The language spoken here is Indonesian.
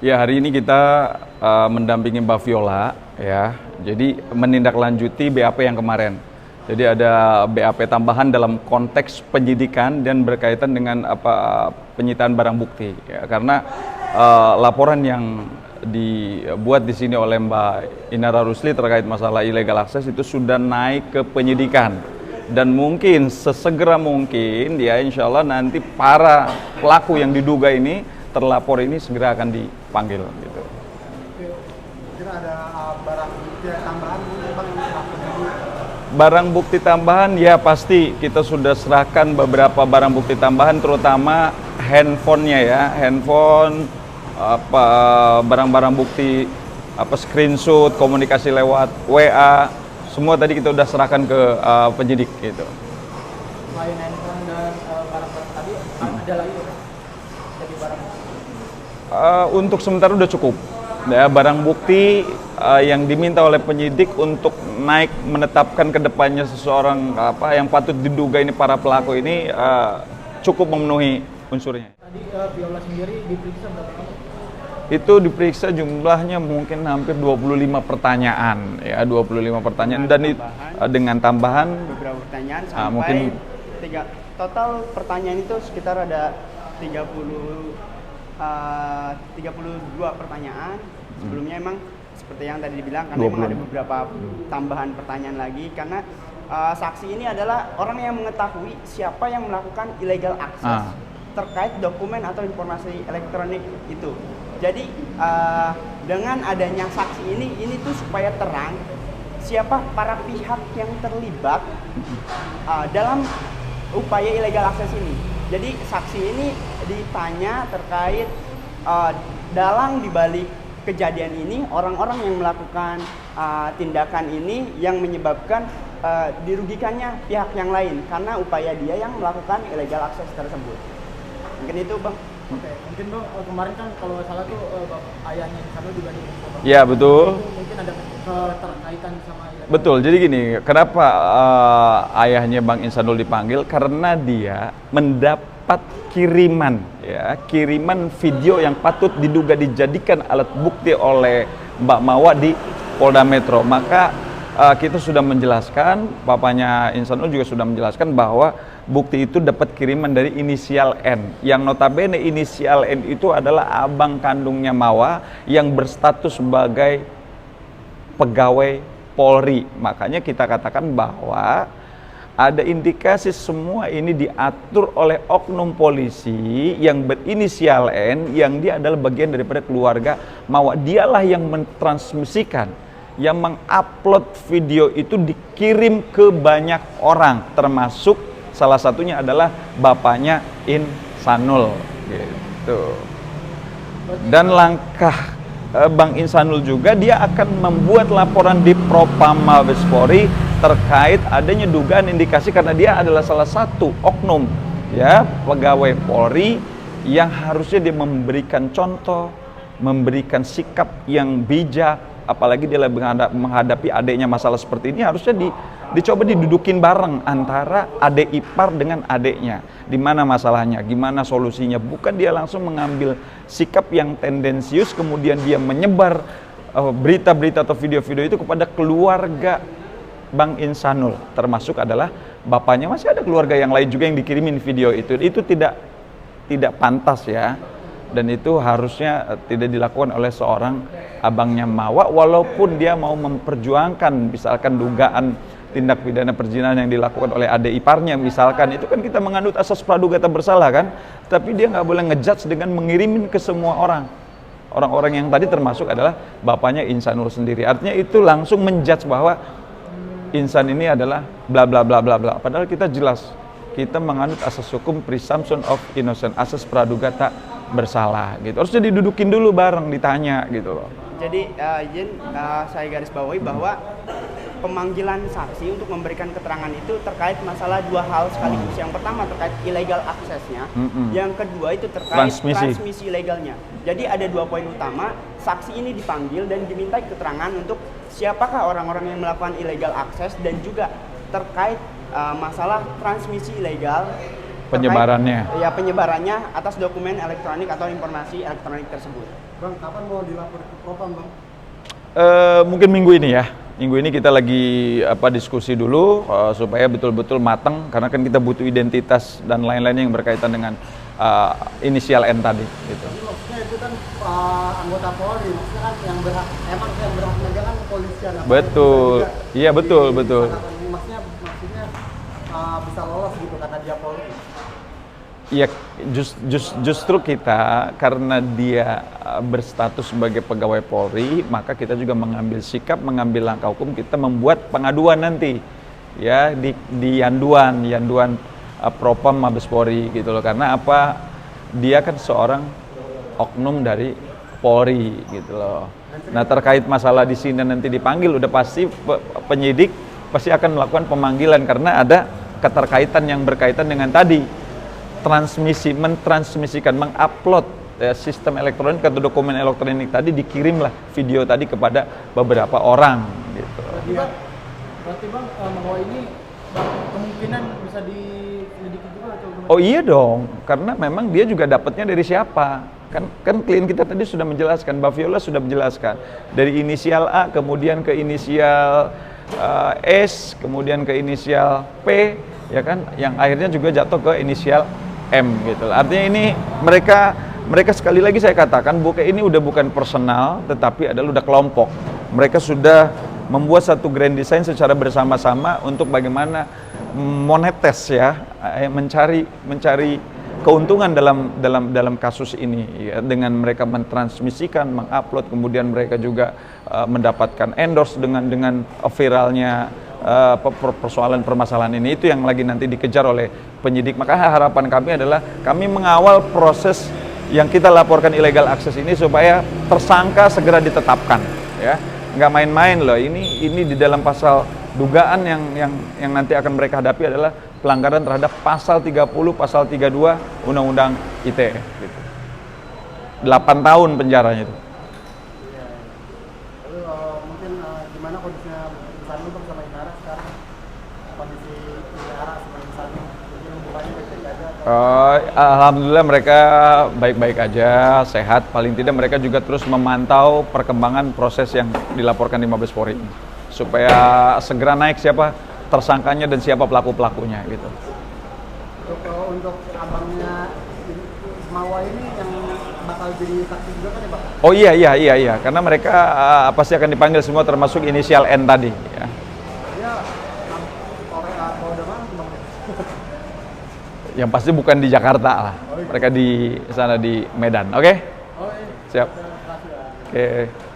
Ya, hari ini kita mendampingi Mbak Viola ya. Jadi menindaklanjuti BAP yang kemarin. Jadi ada BAP tambahan dalam konteks penyidikan dan berkaitan dengan penyitaan barang bukti ya. Karena laporan yang dibuat di sini oleh Mbak Inara Rusli terkait masalah illegal access itu sudah naik ke penyidikan. Dan mungkin sesegera mungkin ya, insya Allah nanti para pelaku yang diduga ini, terlapor ini segera akan dipanggil gitu. Kira ada barang bukti tambahan Bang yang diserahkan dulu? Barang bukti tambahan ya pasti kita sudah serahkan beberapa barang bukti tambahan, terutama handphonenya ya, handphone, barang-barang bukti, screenshot, komunikasi lewat WA, semua tadi kita sudah serahkan ke penyidik gitu. Selain handphone dan barang-barang tadi, ada lagi ya? Jadi barang bukti. Untuk sementara udah cukup. Ya, barang bukti yang diminta oleh penyidik untuk naik menetapkan ke depannya seseorang yang patut diduga ini para pelaku ini cukup memenuhi unsurnya. Tadi Viola sendiri diperiksa berapa kali? Itu diperiksa jumlahnya mungkin hampir 25 pertanyaan ya, 25 pertanyaan dengan tambahan beberapa pertanyaan sampai mungkin total pertanyaan itu sekitar ada 32 pertanyaan. Sebelumnya emang seperti yang tadi dibilang, karena memang ada beberapa tambahan pertanyaan lagi, karena saksi ini adalah orang yang mengetahui siapa yang melakukan illegal access terkait dokumen atau informasi elektronik itu. Jadi dengan adanya saksi ini tuh supaya terang siapa para pihak yang terlibat dalam upaya illegal access ini. Jadi saksi ini ditanya terkait dalang dibalik kejadian ini, orang-orang yang melakukan tindakan ini yang menyebabkan dirugikannya pihak yang lain karena upaya dia yang melakukan illegal access tersebut. Mungkin itu Bang. Oke, mungkin Bang kemarin kan kalau nggak salah tuh ayahnya Insano juga diperiksa Bang. ya betul. Itu mungkin ada keterkaitan sama illegal. Betul, jadi gini, kenapa ayahnya Bang Insanul dipanggil? Karena dia mendapat kiriman video yang patut diduga dijadikan alat bukti oleh Mbak Mawa di Polda Metro. Maka kita sudah menjelaskan, papanya Insanul juga sudah menjelaskan bahwa bukti itu dapat kiriman dari inisial N, yang notabene inisial N itu adalah abang kandungnya Mawa yang berstatus sebagai pegawai Polri. Makanya kita katakan bahwa ada indikasi semua ini diatur oleh oknum polisi yang berinisial N, yang dia adalah bagian daripada keluarga Mawa. Dialah yang mentransmisikan, yang mengupload video itu dikirim ke banyak orang, termasuk salah satunya adalah bapaknya Insanul gitu. Dan langkah Bang Insanul juga, dia akan membuat laporan di Propam Mabes Polri terkait adanya dugaan indikasi, karena dia adalah salah satu oknum ya pegawai Polri yang harusnya dia memberikan contoh, memberikan sikap yang bijak, apalagi dia menghadapi adiknya masalah seperti ini. Harusnya dicoba didudukin bareng antara adik ipar dengan adiknya. Di mana masalahnya, gimana solusinya, bukan dia langsung mengambil sikap yang tendensius kemudian dia menyebar berita-berita atau video-video itu kepada keluarga Bang Insanul, termasuk adalah bapaknya. Masih ada keluarga yang lain juga yang dikirimin video itu tidak pantas ya, dan itu harusnya tidak dilakukan oleh seorang abangnya Mawa, walaupun dia mau memperjuangkan misalkan dugaan tindak pidana perzinahan yang dilakukan oleh adik iparnya misalkan, itu kan kita menganut asas praduga tak bersalah kan, tapi dia nggak boleh ngejudge dengan mengirimin ke semua orang-orang yang tadi termasuk adalah bapaknya Insanul sendiri. Artinya itu langsung menjudge bahwa Insan ini adalah bla bla bla bla bla, padahal kita jelas kita menganut asas hukum presumption of innocence, asas praduga tak bersalah gitu. Harusnya didudukin dulu bareng, ditanya gitu loh. Jadi izin saya garis bawahi bahwa pemanggilan saksi untuk memberikan keterangan itu terkait masalah dua hal sekaligus. Yang pertama terkait illegal aksesnya, yang kedua itu terkait transmisi ilegalnya. Jadi ada dua poin utama. Saksi ini dipanggil dan diminta keterangan untuk siapakah orang-orang yang melakukan illegal akses, dan juga terkait masalah transmisi ilegal penyebarannya. Ya, penyebarannya atas dokumen elektronik atau informasi elektronik tersebut. Bang, kapan mau dilapor ke Propam, Bang? Mungkin minggu ini ya. Minggu ini kita lagi diskusi dulu supaya betul-betul matang, karena kan kita butuh identitas dan lain-lainnya yang berkaitan dengan inisial N tadi gitu. Tapi maksudnya itu kan anggota Polri, maksudnya kan yang berhak megang kan kepolisian. Betul. Iya, betul. Maksudnya bisa lolos gitu karena dia Polri. Iya, justru kita karena dia berstatus sebagai pegawai Polri, maka kita juga mengambil sikap, mengambil langkah hukum, kita membuat pengaduan nanti ya di Yanduan Propam Mabes Polri gitu loh. Karena apa? Dia kan seorang oknum dari Polri gitu loh. Nah, terkait masalah di sini nanti dipanggil, udah pasti penyidik pasti akan melakukan pemanggilan karena ada keterkaitan yang berkaitan dengan tadi mentransmisikan, mengupload sistem elektronik atau dokumen elektronik tadi, dikirimlah video tadi kepada beberapa orang gitu. Berarti Bang, bahwa ini kemungkinan bisa diselidiki juga atau gimana? Oh iya dong, karena memang dia juga dapatnya dari siapa? Kan klien kita tadi sudah menjelaskan, Mbak Viola sudah menjelaskan dari inisial A kemudian ke inisial S kemudian ke inisial P, ya kan, yang akhirnya juga jatuh ke inisial M gitu. Artinya ini mereka sekali lagi saya katakan ini udah bukan personal, tetapi adalah udah kelompok. Mereka sudah membuat satu grand design secara bersama-sama untuk bagaimana monetes ya, mencari keuntungan dalam kasus ini ya, dengan mereka mentransmisikan, mengupload, kemudian mereka juga mendapatkan endorse dengan viralnya permasalahan ini. Itu yang lagi nanti dikejar oleh penyidik. Maka harapan kami adalah kami mengawal proses yang kita laporkan illegal access ini supaya tersangka segera ditetapkan ya. Nggak main-main loh, ini di dalam pasal dugaan yang nanti akan mereka hadapi adalah pelanggaran terhadap pasal 30, pasal 32 Undang-Undang ITE gitu. 8 tahun penjaranya itu. Lalu mungkin gimana kondisinya misalnya bersama Inara sekarang? Kondisi Inara sama misalnya hubungannya baik-baik aja? Alhamdulillah mereka baik-baik aja, sehat. Paling tidak mereka juga terus memantau perkembangan proses yang dilaporkan di Mabes Polri supaya segera naik siapa tersangkanya dan siapa pelaku-pelakunya gitu. Untuk abangnya Mawa ini yang bakal jadi saksi juga kan ya, Bang? Oh iya, karena mereka pasti akan dipanggil semua termasuk inisial N tadi ya. Dia Polda mana Bang? Yang pasti bukan di Jakarta lah. Mereka di sana di Medan. Oke? Oh iya. Siap. Terima kasih, Bang. Oke.